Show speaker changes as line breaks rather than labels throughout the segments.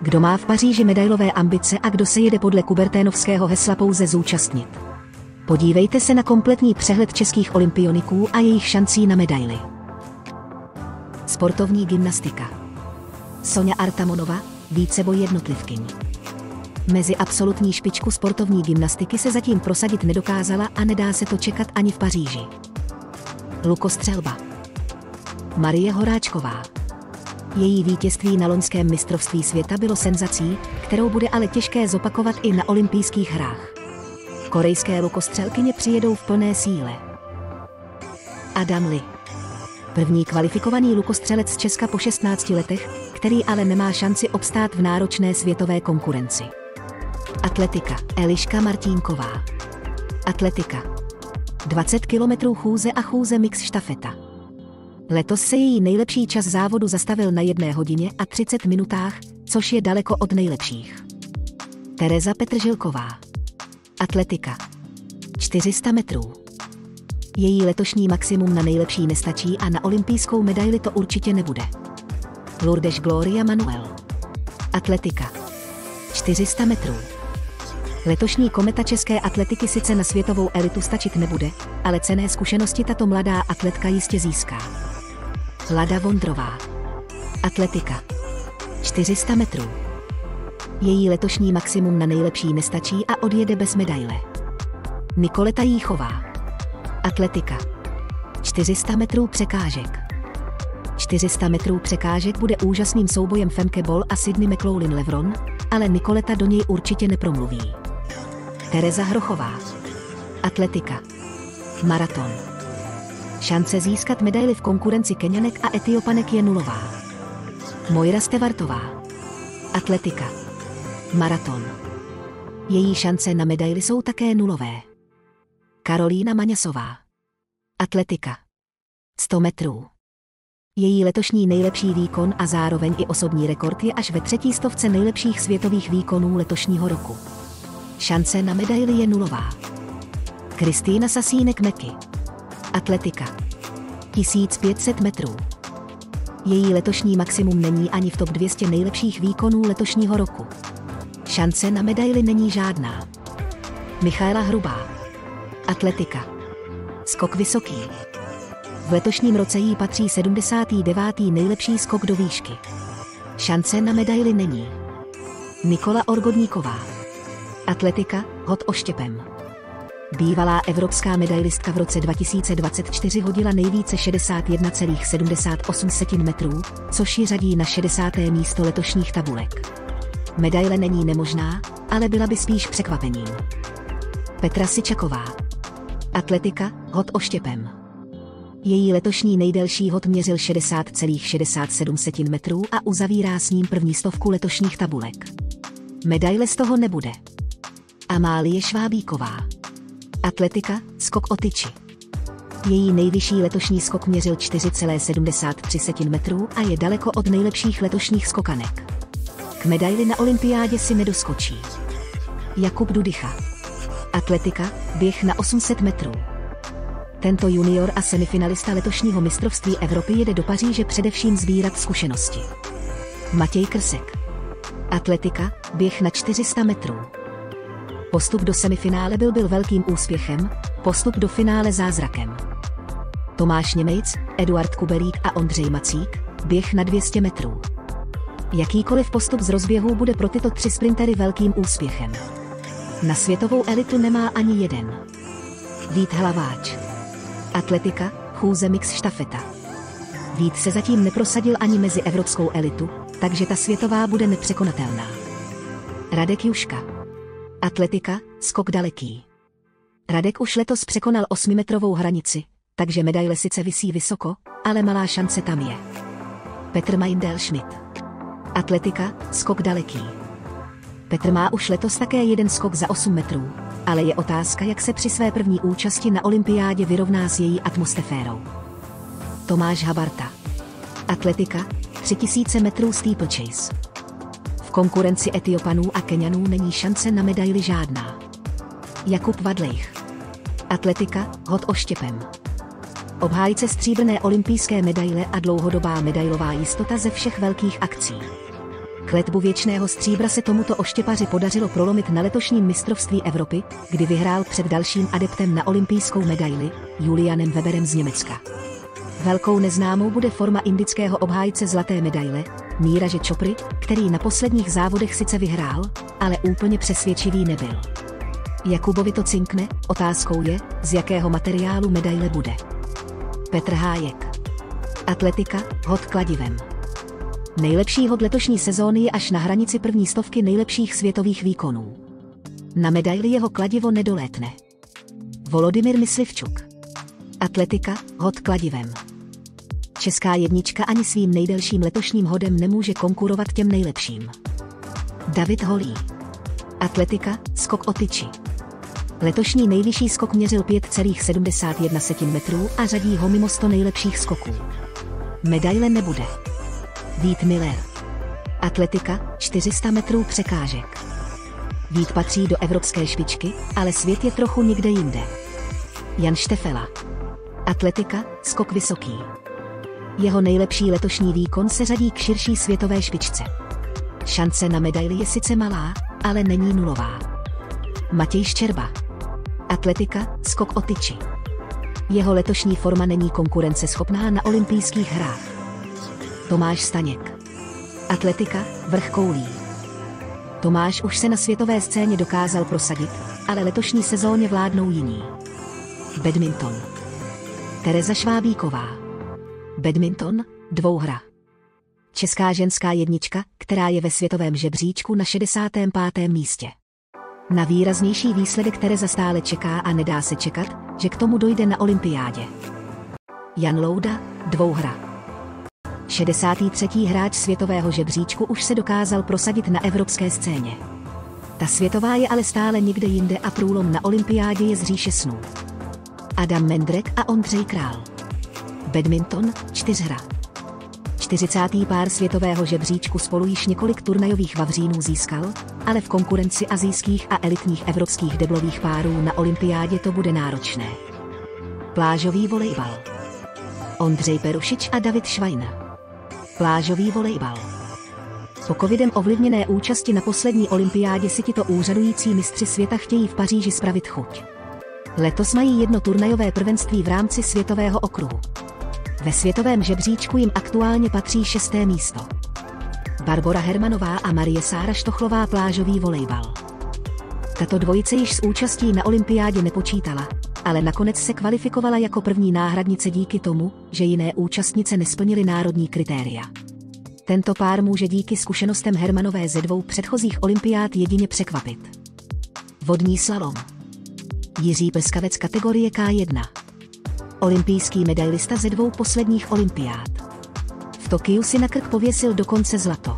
Kdo má v Paříži medailové ambice a kdo se jede podle Kuberténovského hesla pouze zúčastnit. Podívejte se na kompletní přehled českých olympioniků a jejich šancí na medaily. Sportovní gymnastika. Soňa Artamonova, víceboj jednotlivkyň. Mezi absolutní špičku sportovní gymnastiky se zatím prosadit nedokázala a nedá se to čekat ani v Paříži. Lukostřelba. Marie Horáčková. Její vítězství na loňském mistrovství světa bylo senzací, kterou bude ale těžké zopakovat i na olympijských hrách. Korejské lukostřelkyně přijedou v plné síle. Adam Lee. První kvalifikovaný lukostřelec z Česka po 16 letech, který ale nemá šanci obstát v náročné světové konkurenci. Atletika. Eliška Martínková. Atletika. 20 km chůze a chůze mix štafeta. Letos se její nejlepší čas závodu zastavil na 1 hodině a 30 minutách, což je daleko od nejlepších. Tereza Petržilková. Atletika. 400 metrů. Její letošní maximum na nejlepší nestačí a na olympijskou medaili to určitě nebude. Lourdes Gloria Manuel. Atletika. 400 metrů. Letošní kometa české atletiky sice na světovou elitu stačit nebude, ale cenné zkušenosti tato mladá atletka jistě získá. Lada Vondrová. Atletika. 400 metrů. Její letošní maximum na nejlepší nestačí a odjede bez medaile. Nikoleta Jíchová. Atletika. 400 metrů překážek. 400 metrů překážek bude úžasným soubojem Femke Bol a Sydney McLaughlin-Levron, ale Nikoleta do něj určitě nepromluví. Tereza Hrochová. Atletika. Maraton. Šance získat medaili v konkurenci Keňanek a Etiopanek je nulová. Moira Stevartová. Atletika. Maraton. Její šance na medaili jsou také nulové. Karolína Maňasová. Atletika. 100 metrů. Její letošní nejlepší výkon a zároveň i osobní rekord je až ve 300 nejlepších světových výkonů letošního roku. Šance na medaili je nulová. Kristýna Sasínek-Meky. Atletika. 1500 metrů. Její letošní maximum není ani v top 200 nejlepších výkonů letošního roku. Šance na medaili není žádná. Michaela Hrubá. Atletika. Skok vysoký. V letošním roce jí patří 79. nejlepší skok do výšky. Šance na medaili není. Nikola Orgodníková. Atletika, hod oštěpem. Bývalá evropská medailistka v roce 2024 hodila nejvíce 61,78 metrů, což ji řadí na 60. místo letošních tabulek. Medaile není nemožná, ale byla by spíš překvapením. Petra Sičaková. Atletika, hod oštěpem. Její letošní nejdelší hod měřil 60,67 metrů a uzavírá s ním první stovku letošních tabulek. Medaile z toho nebude. Amálie Švábíková. Atletika, skok o tyči. Její nejvyšší letošní skok měřil 4,73 metrů a je daleko od nejlepších letošních skokanek. K medaili na olympiádě si nedoskočí. Jakub Dudycha. Atletika, běh na 800 metrů. Tento junior a semifinalista letošního mistrovství Evropy jede do Paříže především sbírat zkušenosti. Matěj Krsek. Atletika, běh na 400 metrů. Postup do semifinále byl velkým úspěchem, postup do finále zázrakem. Tomáš Němejc, Eduard Kubelík a Ondřej Macík, běh na 200 metrů. Jakýkoliv postup z rozběhu bude pro tyto 3 sprintery velkým úspěchem. Na světovou elitu nemá ani jeden. Vít Hlaváč. Atletika, chůze mix štafeta. Vít se zatím neprosadil ani mezi evropskou elitu, takže ta světová bude nepřekonatelná. Radek Juška. Atletika, skok daleký. Radek už letos překonal 8metrovou hranici, takže medaile sice visí vysoko, ale malá šance tam je. Petr Meindl-Schmidt. Atletika, skok daleký. Petr má už letos také jeden skok za 8 metrů, ale je otázka, jak se při své první účasti na olympiádě vyrovná s její atmosférou. Tomáš Habarta. Atletika, 3000 metrů steeplechase. V konkurenci Etiopanů a Keňanů není šance na medaili žádná. Jakub Vadlejch. Atletika, hod oštěpem. Obhájce stříbrné olympijské medaile a dlouhodobá medailová jistota ze všech velkých akcí. K Kletbu věčného stříbra se tomuto oštěpaři podařilo prolomit na letošním mistrovství Evropy, kdy vyhrál před dalším adeptem na olympijskou medaili, Julianem Weberem z Německa. Velkou neznámou bude forma indického obhájce zlaté medaile, Neeraje Chopry, který na posledních závodech sice vyhrál, ale úplně přesvědčivý nebyl. Jakubovi to cinkne, otázkou je, z jakého materiálu medaile bude. Petr Hájek. Atletika, hod kladivem. Nejlepší hod letošní sezóny je až na hranici první stovky nejlepších světových výkonů. Na medaili jeho kladivo nedolétne. Volodymyr Myslivčuk. Atletika, hod kladivem. Česká jednička ani svým nejdelším letošním hodem nemůže konkurovat těm nejlepším. David Holý. Atletika, skok o tyči. Letošní nejvyšší skok měřil 5,71 metrů a řadí ho mimo 100 nejlepších skoků. Medaile nebude. Vít Miller. Atletika, 400 metrů překážek. Vít patří do evropské špičky, ale svět je trochu někde jinde. Jan Štefela. Atletika, skok vysoký. Jeho nejlepší letošní výkon se řadí k širší světové špičce. Šance na medaili je sice malá, ale není nulová. Matěj Ščerba. Atletika, skok o tyči. Jeho letošní forma není konkurenceschopná na olympijských hrách. Tomáš Staněk. Atletika, vrch koulí. Tomáš už se na světové scéně dokázal prosadit, ale letošní sezóně vládnou jiní. Badminton. Tereza Švábíková. Badminton, dvouhra. Česká ženská jednička, která je ve světovém žebříčku na 65. místě. Na výraznější výsledek Tereza stále čeká a nedá se čekat, že k tomu dojde na olympiádě. Jan Louda, dvouhra. 63. hráč světového žebříčku už se dokázal prosadit na evropské scéně. Ta světová je ale stále někde jinde a průlom na olympiádě je z říše snů. Adam Mendrek a Ondřej Král. Badminton, čtyřhra. 40. pár světového žebříčku spolu již několik turnajových vavřínů získal, ale v konkurenci asijských a elitních evropských deblových párů na olympiádě to bude náročné. Plážový volejbal. Ondřej Perušič a David Švajn. Plážový volejbal. Po covidem ovlivněné účasti na poslední olympiádě si tito úřadující mistři světa chtějí v Paříži spravit chuť. Letos mají jedno turnajové prvenství v rámci světového okruhu. Ve světovém žebříčku jim aktuálně patří 6. místo. Barbora Hermanová a Marie Sára Štochlová plážový volejbal. Tato dvojice již s účastí na olympiádě nepočítala, ale nakonec se kvalifikovala jako první náhradnice díky tomu, že jiné účastnice nesplnily národní kritéria. Tento pár může díky zkušenostem Hermanové ze 2 předchozích olympiád jedině překvapit. Vodní slalom. Jiří Prskavec kategorie K1. Olympijský medailista ze 2 posledních olympiád. V Tokiu si na krk pověsil dokonce zlato.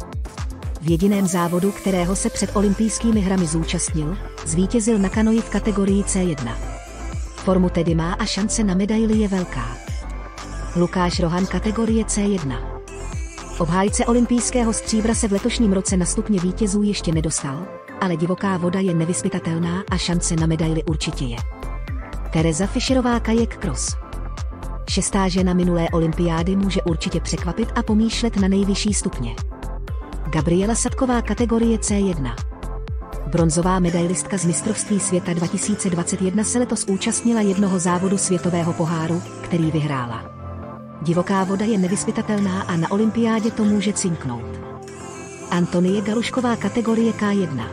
V jediném závodu, kterého se před olympijskými hrami zúčastnil, zvítězil na kanoji v kategorii C1. Formu tedy má a šance na medaili je velká. Lukáš Rohan kategorie C1. Obhájce olympijského stříbra se v letošním roce na stupně vítězů ještě nedostal, ale divoká voda je nevyzpytatelná a šance na medaili určitě je. Tereza Fischerová kajak cross. 6. žena minulé olympiády může určitě překvapit a pomýšlet na nejvyšší stupně. Gabriela Sadková kategorie C1. Bronzová medailistka z mistrovství světa 2021 se letos účastnila jednoho závodu světového poháru, který vyhrála. Divoká voda je nevyzpytatelná a na olympiádě to může cinknout. Antonie Galušková kategorie K1.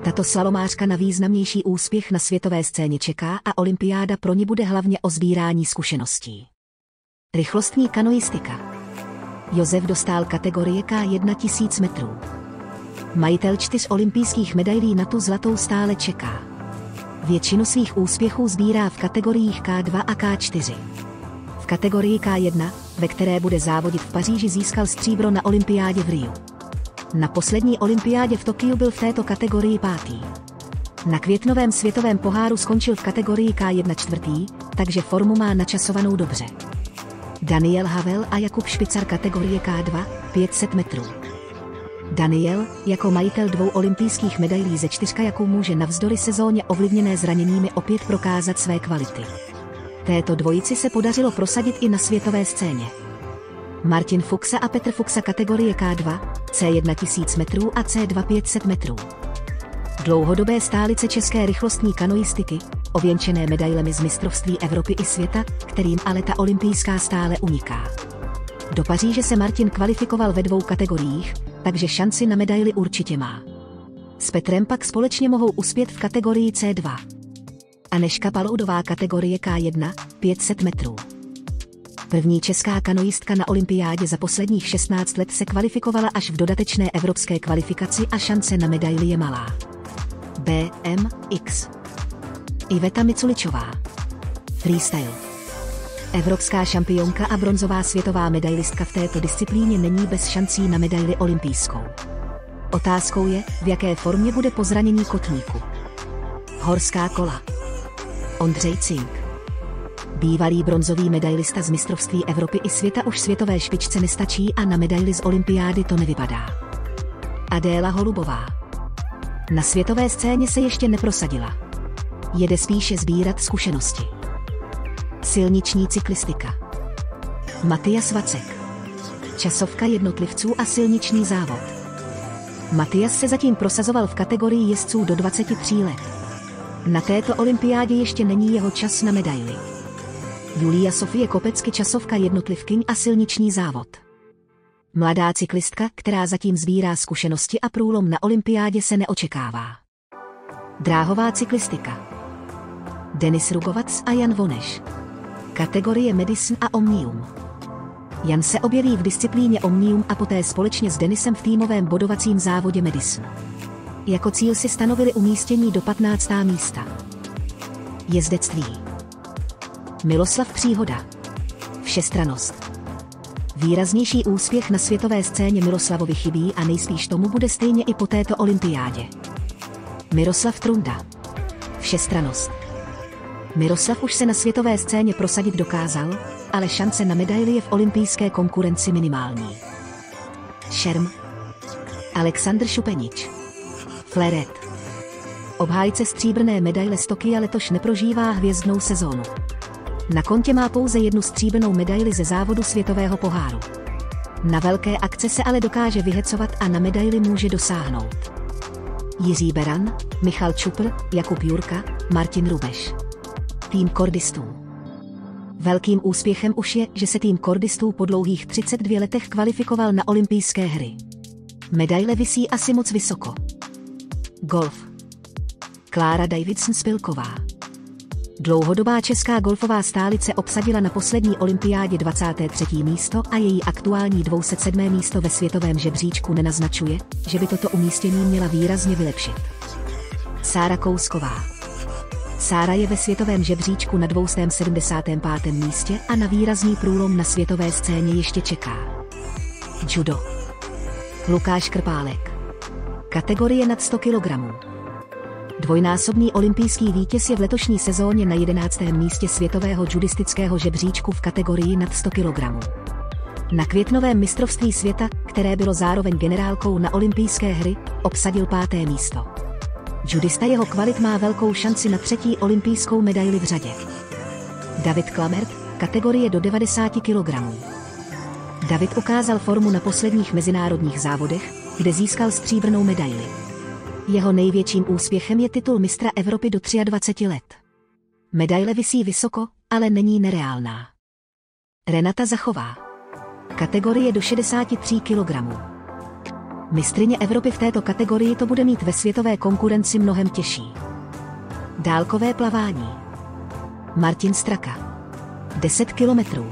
Tato slalomářka na významnější úspěch na světové scéně čeká a olympiáda pro ní bude hlavně o sbírání zkušeností. Rychlostní kanoistika. Josef Dostál kategorie K1 1000 metrů. Majitel 4 olympijských medailí na tu zlatou stále čeká. Většinu svých úspěchů sbírá v kategoriích K2 a K4. V kategorii K1, ve které bude závodit v Paříži, získal stříbro na olympiádě v Riu. Na poslední olympiádě v Tokiu byl v této kategorii 5. Na květnovém světovém poháru skončil v kategorii K1 4., takže formu má načasovanou dobře. Daniel Havel a Jakub Špicar kategorie K2, 500 metrů. Daniel, jako majitel 2 olympijských medailí ze 4 kajaků, může navzdory sezóně ovlivněné zraněními opět prokázat své kvality. Této dvojici se podařilo prosadit i na světové scéně. Martin Fuxa a Petr Fuxa kategorie K2, C1 1000 metrů a C2 500 metrů. Dlouhodobé stálice české rychlostní kanoistiky, ověnčené medailemi z mistrovství Evropy i světa, kterým ale ta olympijská stále uniká. Do Paříže se Martin kvalifikoval ve 2 kategoriích, takže šanci na medaili určitě má. S Petrem pak společně mohou uspět v kategorii C2. Anežka Paloudová kategorie K1, 500 metrů. První česká kanoistka na olympiádě za posledních 16 let se kvalifikovala až v dodatečné evropské kvalifikaci a šance na medaili je malá. BMX. Iveta Miculičová. Freestyle. Evropská šampionka a bronzová světová medailistka v této disciplíně není bez šancí na medaili olympijskou. Otázkou je, v jaké formě bude po zranění kotníku. Horská kola. Ondřej Cink. Bývalý bronzový medailista z mistrovství Evropy i světa už světové špičce nestačí a na medaili z olympiády to nevypadá. Adéla Holubová. Na světové scéně se ještě neprosadila. Jede spíše sbírat zkušenosti. Silniční cyklistika. Matias Vacek. Časovka jednotlivců a silniční závod. Matias se zatím prosazoval v kategorii jezdců do 23 let. Na této olympiádě ještě není jeho čas na medaili. Julia Sofie Kopecky, časovka jednotlivkyň a silniční závod. Mladá cyklistka, která zatím sbírá zkušenosti a průlom na olympiádě se neočekává. Dráhová cyklistika. Denis Rugovac a Jan Voneš. Kategorie Madison a Omnium. Jan se objeví v disciplíně Omnium a poté společně s Denisem v týmovém bodovacím závodě Madison. Jako cíl si stanovili umístění do 15. místa. Jezdectví. Miloslav Příhoda. Všestrannost. Výraznější úspěch na světové scéně Miloslavovi chybí a nejspíš tomu bude stejně i po této olympiádě. Miroslav Trunda. Všestrannost. Miroslav už se na světové scéně prosadit dokázal, ale šance na medaili je v olympijské konkurenci minimální. Šerm. Alexandr Šupenič. Fleret. Obhájce stříbrné medaile z Tokia letoš neprožívá hvězdnou sezónu. Na kontě má pouze 1 stříbrnou medaili ze závodu světového poháru. Na velké akce se ale dokáže vyhecovat a na medaili může dosáhnout. Jiří Beran, Michal Čupr, Jakub Jurka, Martin Rubeš. Tým kordistů. Velkým úspěchem už je, že se tým kordistů po dlouhých 32 letech kvalifikoval na olympijské hry. Medaile visí asi moc vysoko. Golf. Klára Davidson-Spilková. Dlouhodobá česká golfová stálice obsadila na poslední olympiádě 23. místo a její aktuální 207. místo ve světovém žebříčku nenaznačuje, že by toto umístění měla výrazně vylepšit. Sára Kousková. Sára je ve světovém žebříčku na 275. místě a na výrazný průlom na světové scéně ještě čeká. Judo. Lukáš Krpálek. Kategorie nad 100 kg. Dvojnásobný olympijský vítěz je v letošní sezóně na 11. místě světového judistického žebříčku v kategorii nad 100 kg. Na květnovém mistrovství světa, které bylo zároveň generálkou na olympijské hry, obsadil 5. místo. Judista jeho kvalit má velkou šanci na 3. olympijskou medaili v řadě. David Klamert, kategorie do 90 kg. David ukázal formu na posledních mezinárodních závodech, kde získal stříbrnou medaili. Jeho největším úspěchem je titul mistra Evropy do 23 let. Medaile visí vysoko, ale není nereálná. Renata Zachová. Kategorie do 63 kg. Mistryně Evropy v této kategorii to bude mít ve světové konkurenci mnohem těžší. Dálkové plavání. Martin Straka. 10 kilometrů.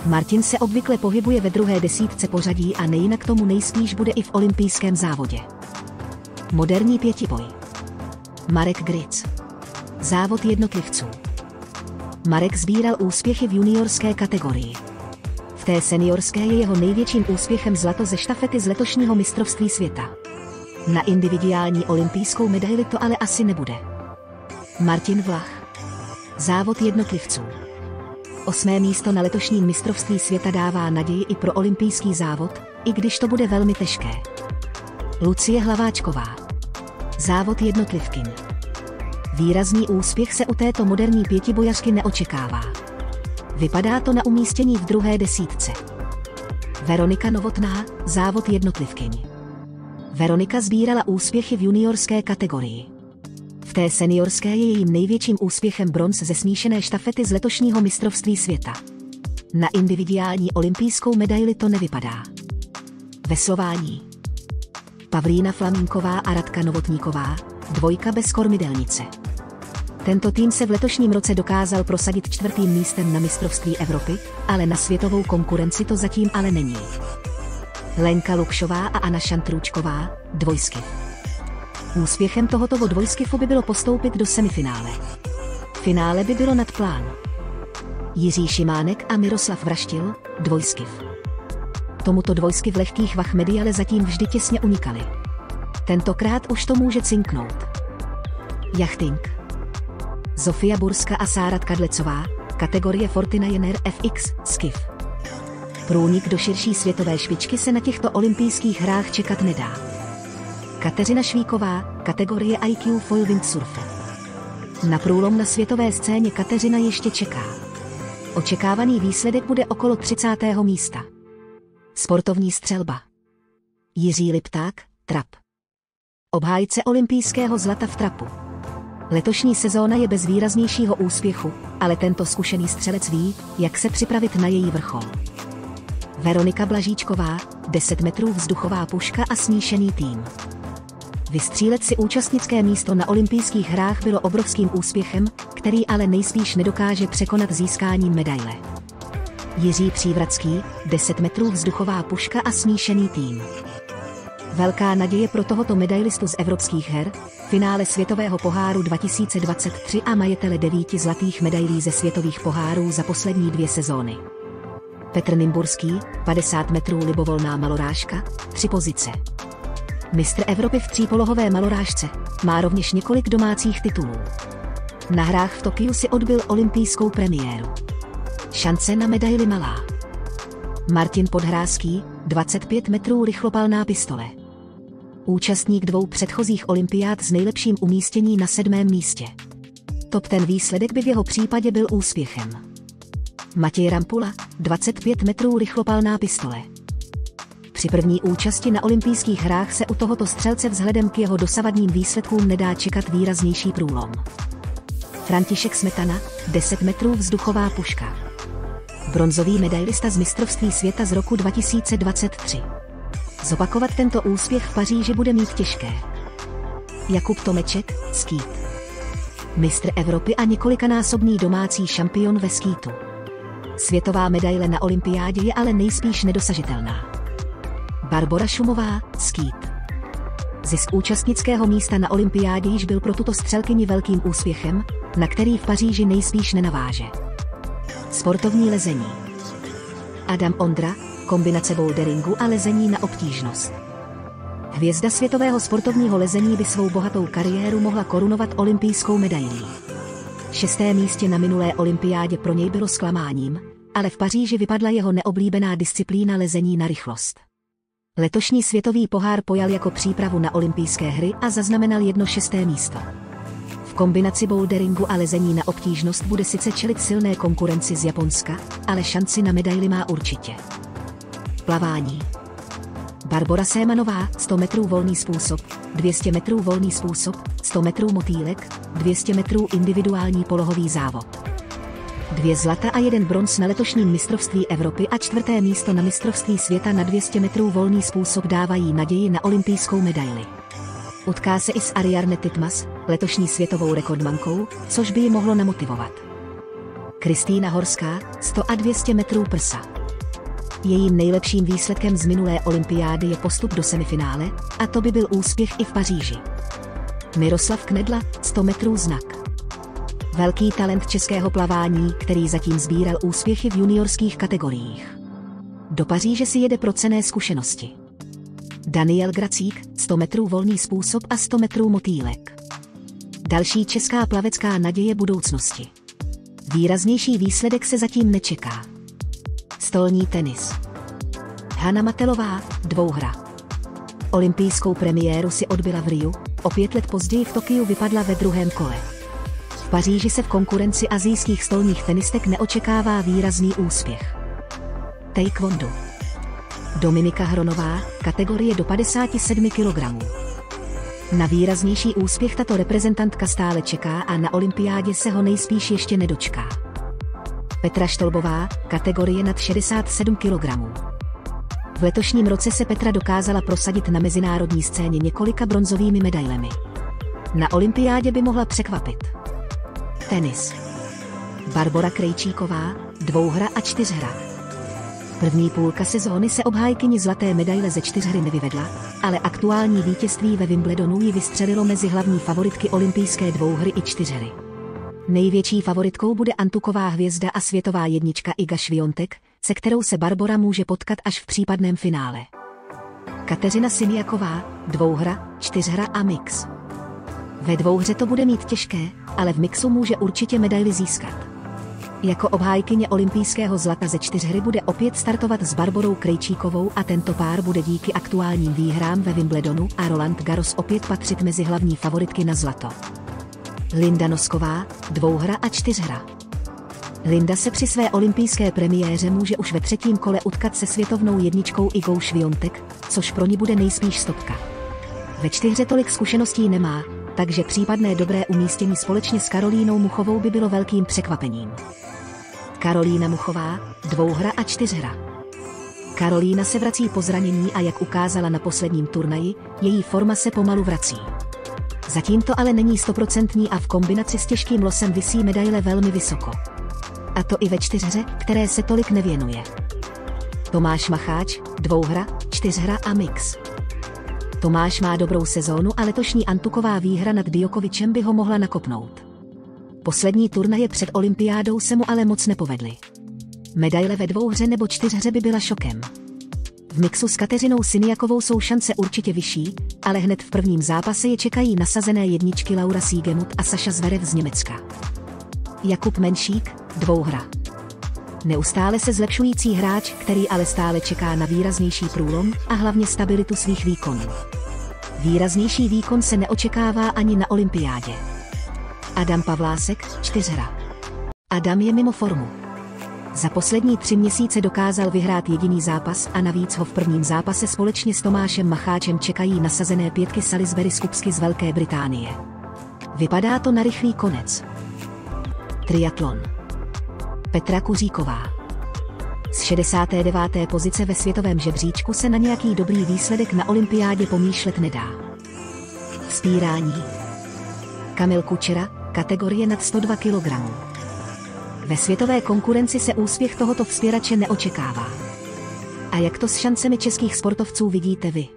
Martin se obvykle pohybuje ve 2. desítce pořadí a nejinak tomu nejspíš bude i v olympijském závodě. Moderní pětiboj. Marek Gric. Závod jednotlivců. Marek sbíral úspěchy v juniorské kategorii. V té seniorské je jeho největším úspěchem zlato ze štafety z letošního mistrovství světa. Na individuální olympijskou medaili to ale asi nebude. Martin Vlach. Závod jednotlivců. 8. místo na letošním mistrovství světa dává naději i pro olympijský závod, i když to bude velmi těžké. Lucie Hlaváčková. Závod jednotlivkyň. Výrazný úspěch se u této moderní pětibojařky neočekává. Vypadá to na umístění v 2. desítce. Veronika Novotná, závod jednotlivkyň. Veronika sbírala úspěchy v juniorské kategorii. V té seniorské je jejím největším úspěchem bronz ze smíšené štafety z letošního mistrovství světa. Na individuální olympijskou medaili to nevypadá. Veslování. Pavlína Flamínková a Radka Novotníková, dvojka bez kormidelnice. Tento tým se v letošním roce dokázal prosadit 4. místem na mistrovství Evropy, ale na světovou konkurenci to zatím ale není. Lenka Lukšová a Anna Šantrůčková, dvojskyf. Úspěchem tohoto dvojskyfu by bylo postoupit do semifinále. Finále by bylo nad plán. Jiří Šimánek a Miroslav Vraštil, dvojskyf. Tomuto dvojsky v lehkých vah mediale zatím vždy těsně unikali. Tentokrát už to může cinknout. Jachting. Zofia Burska a Sára Kadlecová, kategorie Fortinainer FX, skiff. Průnik do širší světové špičky se na těchto olympijských hrách čekat nedá. Kateřina Švíková, kategorie IQ Foil Windsurfer. Na průlom na světové scéně Kateřina ještě čeká. Očekávaný výsledek bude okolo 30. místa. Sportovní střelba. Jiří Lipták, trap. Obhájce olympijského zlata v trapu. Letošní sezóna je bez výraznějšího úspěchu, ale tento zkušený střelec ví, jak se připravit na její vrchol. Veronika Blažíčková, 10 metrů vzduchová puška a smíšený tým. Vystřílet si účastnické místo na olympijských hrách bylo obrovským úspěchem, který ale nejspíš nedokáže překonat získáním medaile. Jiří Přívratský, 10 metrů vzduchová puška a smíšený tým. Velká naděje pro tohoto medailistu z evropských her, finále světového poháru 2023 a majitele 9 zlatých medailí ze světových pohárů za poslední 2 sezóny. Petr Nymburský, 50 metrů libovolná malorážka, 3 pozice. Mistr Evropy v třípolohové malorážce, má rovněž několik domácích titulů. Na hrách v Tokiu si odbyl olympijskou premiéru. Šance na medaili malá. Martin Podhrázký, 25 metrů rychlopalná pistole. Účastník 2 předchozích olympiád s nejlepším umístění na 7. místě. Top ten výsledek by v jeho případě byl úspěchem. Matěj Rampula, 25 metrů rychlopalná pistole. Při první účasti na olympijských hrách se u tohoto střelce vzhledem k jeho dosavadním výsledkům nedá čekat výraznější průlom. František Smetana, 10 metrů vzduchová puška. Bronzový medailista z mistrovství světa z roku 2023. Zopakovat tento úspěch v Paříži bude mít těžké. Jakub Tomeček, skýt. Mistr Evropy a několikanásobný domácí šampion ve skýtu. Světová medaile na olympiádě je ale nejspíš nedosažitelná. Barbora Šumová, skýt. Zisk účastnického místa na olympiádě již byl pro tuto střelkyni velkým úspěchem, na který v Paříži nejspíš nenaváže. Sportovní lezení. Adam Ondra, kombinace boulderingu a lezení na obtížnost. Hvězda světového sportovního lezení by svou bohatou kariéru mohla korunovat olympijskou medailí. 6. místě na minulé olympiádě pro něj bylo zklamáním, ale v Paříži vypadla jeho neoblíbená disciplína lezení na rychlost. Letošní světový pohár pojal jako přípravu na olympijské hry a zaznamenal jedno 6. místo. V kombinaci boulderingu a lezení na obtížnost bude sice čelit silné konkurenci z Japonska, ale šanci na medaili má určitě. Plavání. Barbora Sémanová, 100 metrů volný způsob, 200 metrů volný způsob, 100 metrů motýlek, 200 metrů individuální polohový závod. 2 zlata a 1 bronz na letošním mistrovství Evropy a 4. místo na mistrovství světa na 200 metrů volný způsob dávají naději na olympijskou medaili. Utká se i s Ariarne Titmas, letošní světovou rekordmankou, což by ji mohlo namotivovat. Kristýna Horská, 100 a 200 metrů prsa. Jejím nejlepším výsledkem z minulé olympiády je postup do semifinále, a to by byl úspěch i v Paříži. Miroslav Knedla, 100 metrů znak. Velký talent českého plavání, který zatím sbíral úspěchy v juniorských kategoriích. Do Paříže si jede pro cenné zkušenosti. Daniel Gracík, 100 metrů volný způsob a 100 metrů motýlek. Další česká plavecká naděje budoucnosti. Výraznější výsledek se zatím nečeká. Stolní tenis. Hana Matelová, dvouhra. Olympijskou premiéru si odbyla v Riu, o 5 let později v Tokiu vypadla ve 2. kole. V Paříži se v konkurenci asijských stolních tenistek neočekává výrazný úspěch. Taekwondo. Dominika Hronová, kategorie do 57 kg. Na výraznější úspěch tato reprezentantka stále čeká a na olympiádě se ho nejspíš ještě nedočká. Petra Štolbová, kategorie nad 67 kg. V letošním roce se Petra dokázala prosadit na mezinárodní scéně několika bronzovými medailemi. Na olympiádě by mohla překvapit. Tenis. Barbora Krejčíková, dvouhra a čtyřhra. První půlka sezóny se obhájkyni zlaté medaile ze čtyřhry nevyvedla, ale aktuální vítězství ve Wimbledonu ji vystřelilo mezi hlavní favoritky olympijské dvouhry i čtyřhry. Největší favoritkou bude antuková hvězda a světová jednička Iga Swiatek, se kterou se Barbora může potkat až v případném finále. Kateřina Siniaková, dvouhra, čtyřhra a mix. Ve dvouhře to bude mít těžké, ale v mixu může určitě medaili získat. Jako obhájkyně olympijského zlata ze čtyřhry bude opět startovat s Barborou Krejčíkovou a tento pár bude díky aktuálním výhrám ve Wimbledonu a Roland Garros opět patřit mezi hlavní favoritky na zlato. Linda Nosková, dvouhra a čtyřhra. Linda se při své olympijské premiéře může už ve třetím kole utkat se světovnou jedničkou Igou Swiatek, což pro ní bude nejspíš stopka. Ve čtyřhře tolik zkušeností nemá, takže případné dobré umístění společně s Karolínou Muchovou by bylo velkým překvapením. Karolína Muchová, dvouhra a čtyřhra. Karolína se vrací po zranění a jak ukázala na posledním turnaji, její forma se pomalu vrací. Zatím to ale není 100% a v kombinaci s těžkým losem visí medaile velmi vysoko. A to i ve čtyřhře, které se tolik nevěnuje. Tomáš Macháč, dvouhra, čtyřhra a mix. Tomáš má dobrou sezónu a letošní antuková výhra nad Djokovičem by ho mohla nakopnout. Poslední turnaje před olympiádou se mu ale moc nepovedly. Medaile ve dvouhře nebo čtyřhře by byla šokem. V mixu s Kateřinou Siniakovou jsou šance určitě vyšší, ale hned v prvním zápase je čekají nasazené jedničky Laura Siegemund a Saša Zverev z Německa. Jakub Menšík, dvouhra. Neustále se zlepšující hráč, který ale stále čeká na výraznější průlom a hlavně stabilitu svých výkonů. Výraznější výkon se neočekává ani na olympiádě. Adam Pavlásek, čtyřhra. Adam je mimo formu. Za poslední 3 měsíce dokázal vyhrát jediný zápas a navíc ho v prvním zápase společně s Tomášem Macháčem čekají nasazené pětky Salisbury Skupsky z Velké Británie. Vypadá to na rychlý konec. Triatlon. Petra Kuříková. Z 69. pozice ve světovém žebříčku se na nějaký dobrý výsledek na olympiádě pomýšlet nedá. Vzpírání. Kamil Kučera, kategorie nad 102 kg. Ve světové konkurenci se úspěch tohoto vzpěrače neočekává. A jak to s šancemi českých sportovců vidíte vy?